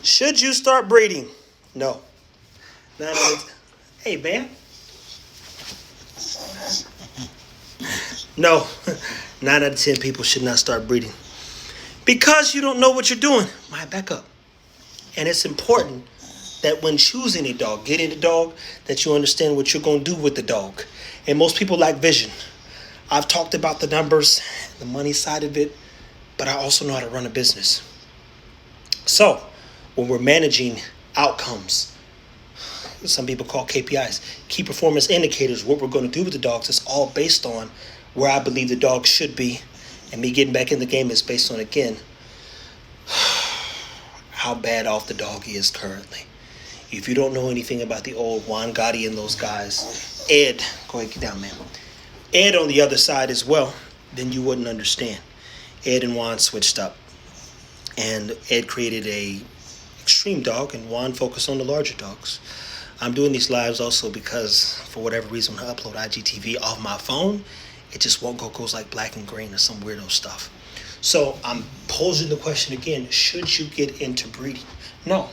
Should you start breeding? No. Nine out of, hey, man. No. 9 out of 10 people should not start breeding. Because you don't know what you're doing. Back up. And it's important that when choosing a dog, getting a dog, that you understand what you're going to do with the dog. And most people lack vision. I've talked about the numbers, the money side of it, but I also know how to run a business. So, when we're managing outcomes, some people call KPIs, key performance indicators, what we're going to do with the dogs is all based on where I believe the dog should be. And me getting back in the game is based on, again, how bad off the dog is currently. If you don't know anything about the old Juan Gotti and those guys, Ed, go ahead, get down, man. Ed on the other side as well, then you wouldn't understand. Ed and Juan switched up. And Ed created a extreme dog, and Juan focused on the larger dogs. I'm doing these lives also because, for whatever reason, when I upload IGTV off my phone, it just won't go, goes like black and green or some weirdo stuff. So I'm posing the question again, should you get into breeding? No.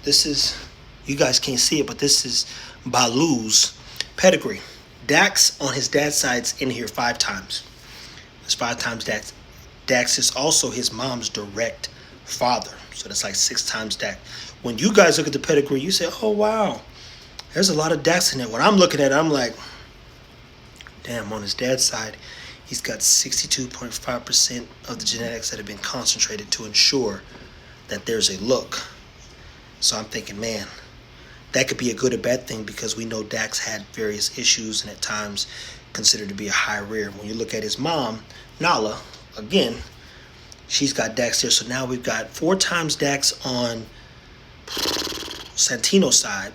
This is, you guys can't see it, but this is Baloo's pedigree. Dax on his dad's side's in here 5 times. That's 5 times Dax. Dax is also his mom's direct father. So that's like 6 times Dax. When you guys look at the pedigree, you say, oh, wow, there's a lot of Dax in there. When I'm looking at it, I'm like, damn, on his dad's side, he's got 62.5% of the genetics that have been concentrated to ensure that there's a look. So I'm thinking, man, that could be a good or bad thing because we know Dax had various issues and at times considered to be a high rear. When you look at his mom, Nala, again, she's got Dax there. So now we've got 4 times Dax on Santino's side.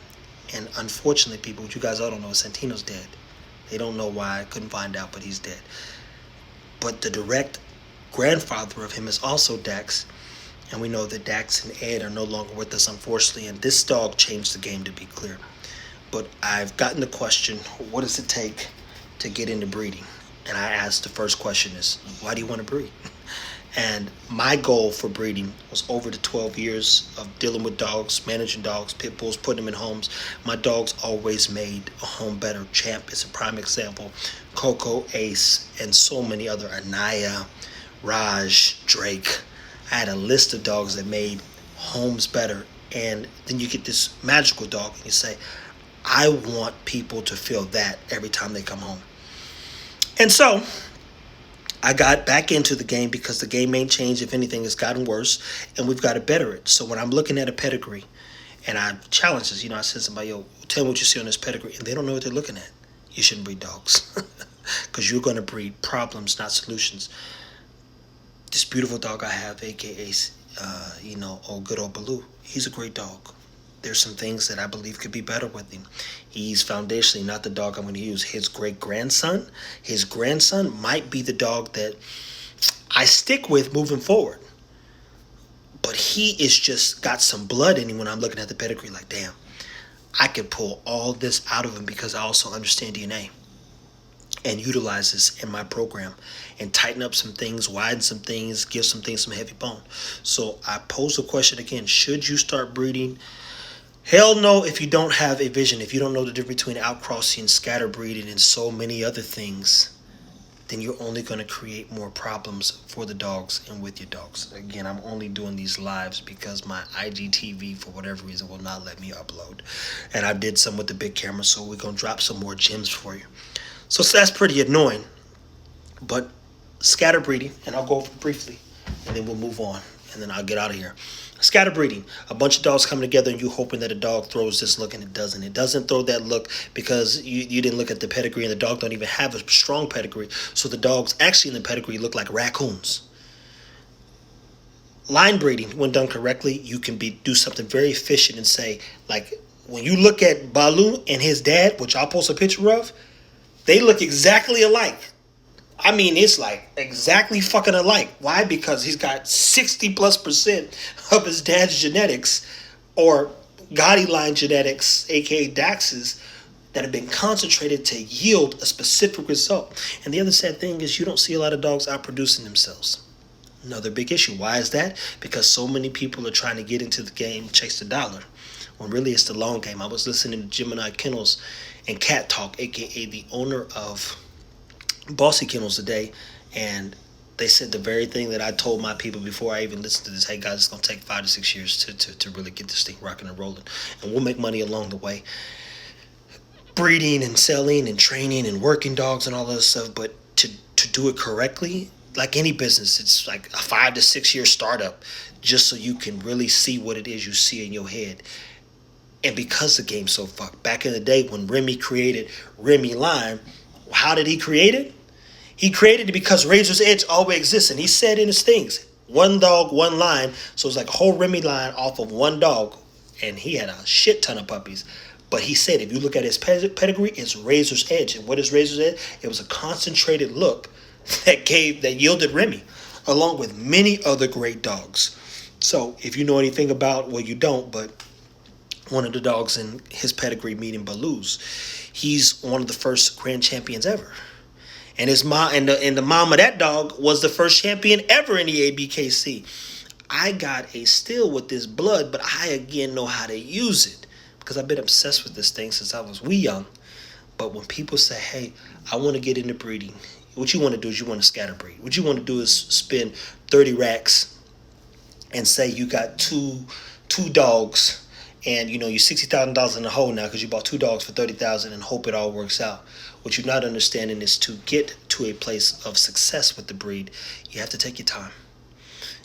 And unfortunately, people, what you guys all don't know is Santino's dead. They don't know why. I couldn't find out, but he's dead. But the direct grandfather of him is also Dax. And we know that Dax and Ed are no longer with us, unfortunately. And this dog changed the game, to be clear. But I've gotten the question, what does it take to get into breeding? And I asked the first question is, why do you want to breed? And my goal for breeding was over the 12 years of dealing with dogs, managing dogs, pit bulls, putting them in homes. My dogs always made a home better. Champ is a prime example. Coco, Ace, and so many other. Anaya, Raj, Drake. I had a list of dogs that made homes better. And then you get this magical dog and you say, I want people to feel that every time they come home. And so I got back into the game because the game ain't changed. If anything, it's gotten worse, and we've got to better it. So when I'm looking at a pedigree, and I challenge this, I said to somebody, yo, tell me what you see on this pedigree, and they don't know what they're looking at. You shouldn't breed dogs because you're going to breed problems, not solutions. This beautiful dog I have, aka, old good old Baloo, he's a great dog. There's some things that I believe could be better with him. He's foundationally not the dog I'm going to use. His great-grandson, his grandson might be the dog that I stick with moving forward. But he is just got some blood in him when I'm looking at the pedigree like, damn, I could pull all this out of him because I also understand DNA and utilize this in my program and tighten up some things, widen some things, give some things some heavy bone. So I pose the question again, should you start breeding? Hell no if you don't have a vision. If you don't know the difference between outcrossing, scatter breeding, and so many other things, then you're only going to create more problems for the dogs and with your dogs. Again, I'm only doing these lives because my IGTV, for whatever reason, will not let me upload. And I did some with the big camera, so we're going to drop some more gems for you. So that's pretty annoying. But scatter breeding, and I'll go over it briefly, and then we'll move on, and then I'll get out of here. Scatter breeding, a bunch of dogs coming together and you hoping that a dog throws this look and it doesn't. It doesn't throw that look because you didn't look at the pedigree and the dog don't even have a strong pedigree. So the dogs actually in the pedigree look like raccoons. Line breeding, when done correctly, you can do something very efficient and say, like, when you look at Baloo and his dad, which I'll post a picture of, they look exactly alike. I mean, it's like exactly fucking alike. Why? Because he's got 60+% of his dad's genetics or Gotti line genetics, aka Dax's, that have been concentrated to yield a specific result. And the other sad thing is you don't see a lot of dogs outproducing themselves. Another big issue. Why is that? Because so many people are trying to get into the game, chase the dollar, when really it's the long game. I was listening to Gemini Kennels and Cat Talk, aka the owner of Bossy Kennels today, and they said the very thing that I told my people before I even listened to this. Hey guys, it's gonna take 5 to 6 years to really get this thing rocking and rolling, and we'll make money along the way, breeding and selling and training and working dogs and all that stuff. But to do it correctly, like any business, it's like a 5 to 6 year startup, just so you can really see what it is you see in your head. And because the game's so fucked, back in the day when Remy created Remy Line, how did he create it? He created it because Razor's Edge always exists. And he said in his things, one dog, one line. So it's like a whole Remy line off of one dog. And he had a shit ton of puppies. But he said, if you look at his pedigree, it's Razor's Edge. And what is Razor's Edge? It was a concentrated look that yielded Remy, along with many other great dogs. So if you know anything about, well, you don't, but one of the dogs in his pedigree, meeting Baloo's, he's one of the first grand champions ever. And his mom and the mom of that dog was the first champion ever in the ABKC. I got a steal with this blood, but I again know how to use it because I've been obsessed with this thing since I was wee young. But when people say, hey, I want to get into breeding, what you want to do is you want to scatter breed. What you want to do is spend 30 racks and say you got two dogs, and you know you're $60,000 in the hole now because you bought 2 dogs for $30,000 and hope it all works out. What you're not understanding is to get to a place of success with the breed, you have to take your time.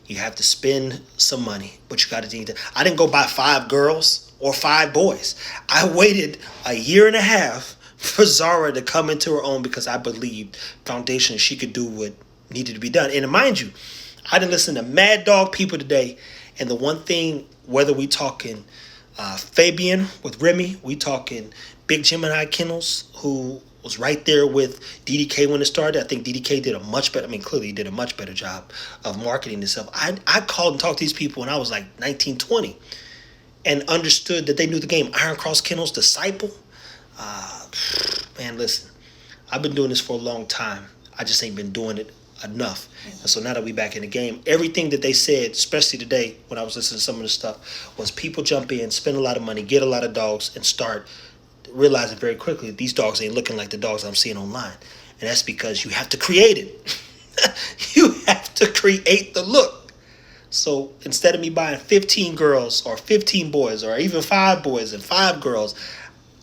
You have to spend some money, but you got to. I didn't go buy 5 girls or 5 boys. I waited a year and a half for Zara to come into her own because I believed foundation she could do what needed to be done. And mind you, I didn't listen to mad dog people today. And the one thing, whether we talking Fabian with Remy, we talking Big Gemini Kennels, who was right there with DDK when it started. I think DDK did a much better, clearly he did a much better job of marketing himself. I called and talked to these people when I was like 19, 20 and understood that they knew the game. Iron Cross Kennels, Disciple. Man, listen, I've been doing this for a long time. I just ain't been doing it enough. And so now that we back in the game, everything that they said, especially today when I was listening to some of the stuff, was people jump in, spend a lot of money, get a lot of dogs, and start realizing very quickly that these dogs ain't looking like the dogs I'm seeing online. And that's because you have to create it. You have to create the look. So instead of me buying 15 girls or 15 boys or even 5 boys and 5 girls,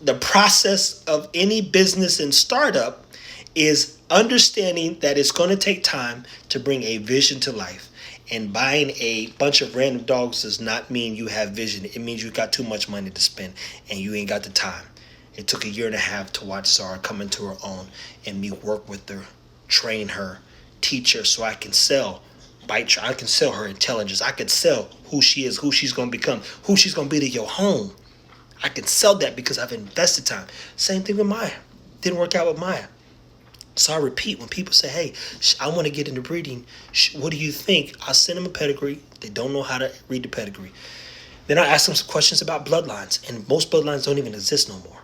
the process of any business and startup is understanding that it's going to take time to bring a vision to life. And buying a bunch of random dogs does not mean you have vision. It means you got too much money to spend and you ain't got the time. It took a year and a half to watch Zara come into her own and me work with her, train her, teach her so I can sell. I can sell her intelligence. I can sell who she is, who she's going to become, who she's going to be to your home. I can sell that because I've invested time. Same thing with Maya. Didn't work out with Maya. So I repeat, when people say, hey, I want to get into breeding, what do you think? I send them a pedigree. They don't know how to read the pedigree. Then I ask them some questions about bloodlines. And most bloodlines don't even exist no more.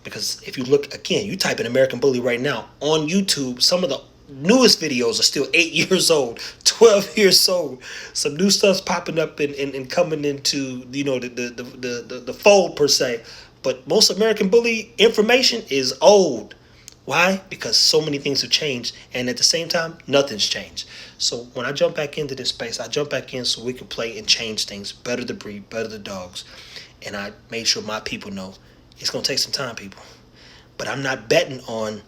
Because if you look, again, you type in American Bully right now on YouTube, some of the newest videos are still 8 years old, 12 years old. Some new stuff's popping up and coming into, you know, the fold per se. But most American Bully information is old. Why? Because so many things have changed, and at the same time, nothing's changed. So when I jump back into this space, I jump back in so we can play and change things, better the breed, better the dogs. And I made sure my people know it's going to take some time, people. But I'm not betting on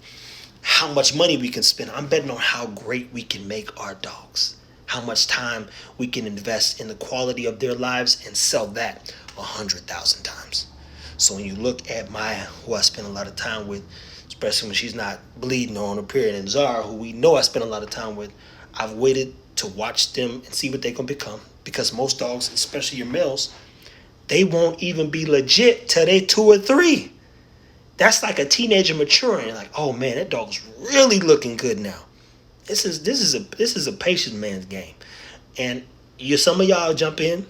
how much money we can spend. I'm betting on how great we can make our dogs, how much time we can invest in the quality of their lives and sell that 100,000 times. So when you look at Maya, who I spend a lot of time with, especially when she's not bleeding or on a period, and Zara, who we know I spend a lot of time with, I've waited to watch them and see what they're going to become. Because most dogs, especially your males, they won't even be legit till they 2 or 3. That's like a teenager maturing. Like, oh man, that dog's really looking good now. This is a patient man's game. And some of y'all jump in,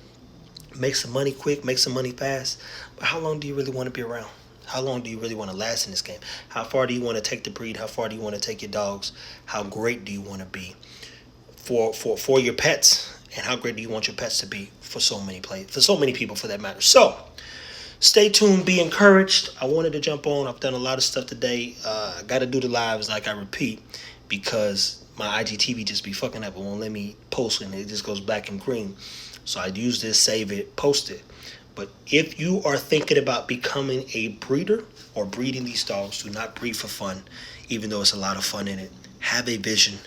make some money quick, make some money fast. But how long do you really want to be around? How long do you really want to last in this game? How far do you want to take the breed? How far do you want to take your dogs? How great do you want to be? for your pets, and how great do you want your pets to be for so many people for that matter. So stay tuned, be encouraged. I wanted to jump on. I've done a lot of stuff today. I got to do the lives, like I repeat, because my IGTV just be fucking up. It won't let me post, and it just goes black and green. So I use this, save it, post it. But if you are thinking about becoming a breeder or breeding these dogs, do not breed for fun, even though it's a lot of fun in it. Have a vision.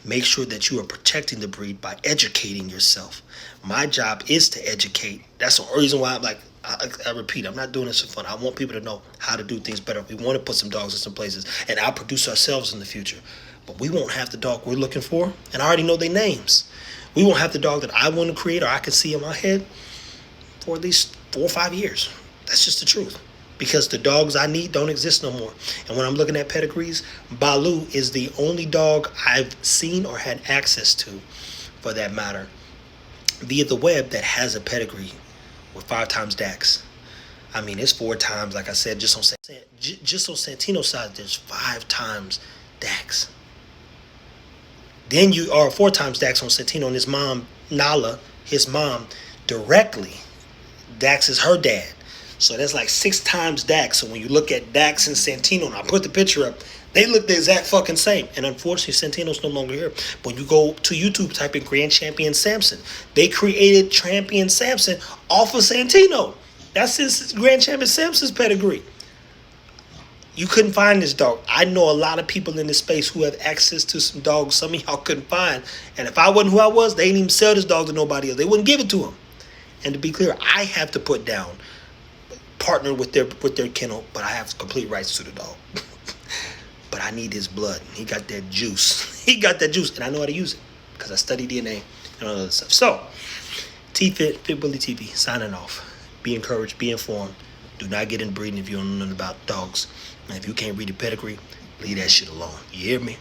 Make sure that you are protecting the breed by educating yourself. My job is to educate. That's the reason why I'm like, I repeat, I'm not doing this for fun. I want people to know how to do things better. We want to put some dogs in some places, and I'll produce ourselves in the future. But we won't have the dog we're looking for, and I already know their names. We won't have the dog that I want to create or I can see in my head for at least 4 or 5 years. That's just the truth. Because the dogs I need don't exist no more. And when I'm looking at pedigrees, Baloo is the only dog I've seen or had access to, for that matter, via the web that has a pedigree with 5 times DAX. I mean, it's 4 times, like I said, just on Santino's side, there's 5 times DAX. Then you are 4 times DAX on Santino, and his mom, Nala, his mom, directly, Dax is her dad. So that's like 6 times Dax. So when you look at Dax and Santino, and I put the picture up, they look the exact fucking same. And unfortunately, Santino's no longer here. When you go to YouTube, type in Grand Champion Samson. They created Champion Samson off of Santino. That's his Grand Champion Samson's pedigree. You couldn't find this dog. I know a lot of people in this space who have access to some dogs some of y'all couldn't find. And if I wasn't who I was, they didn't even sell this dog to nobody else. They wouldn't give it to him. And to be clear, I have to put down, partner with their kennel, but I have complete rights to the dog. But I need his blood. He got that juice. He got that juice, and I know how to use it because I study DNA and all that other stuff. So, T-Fit, Fit Bully TV, signing off. Be encouraged, be informed. Do not get in breeding if you don't know nothing about dogs. And if you can't read the pedigree, leave that shit alone. You hear me?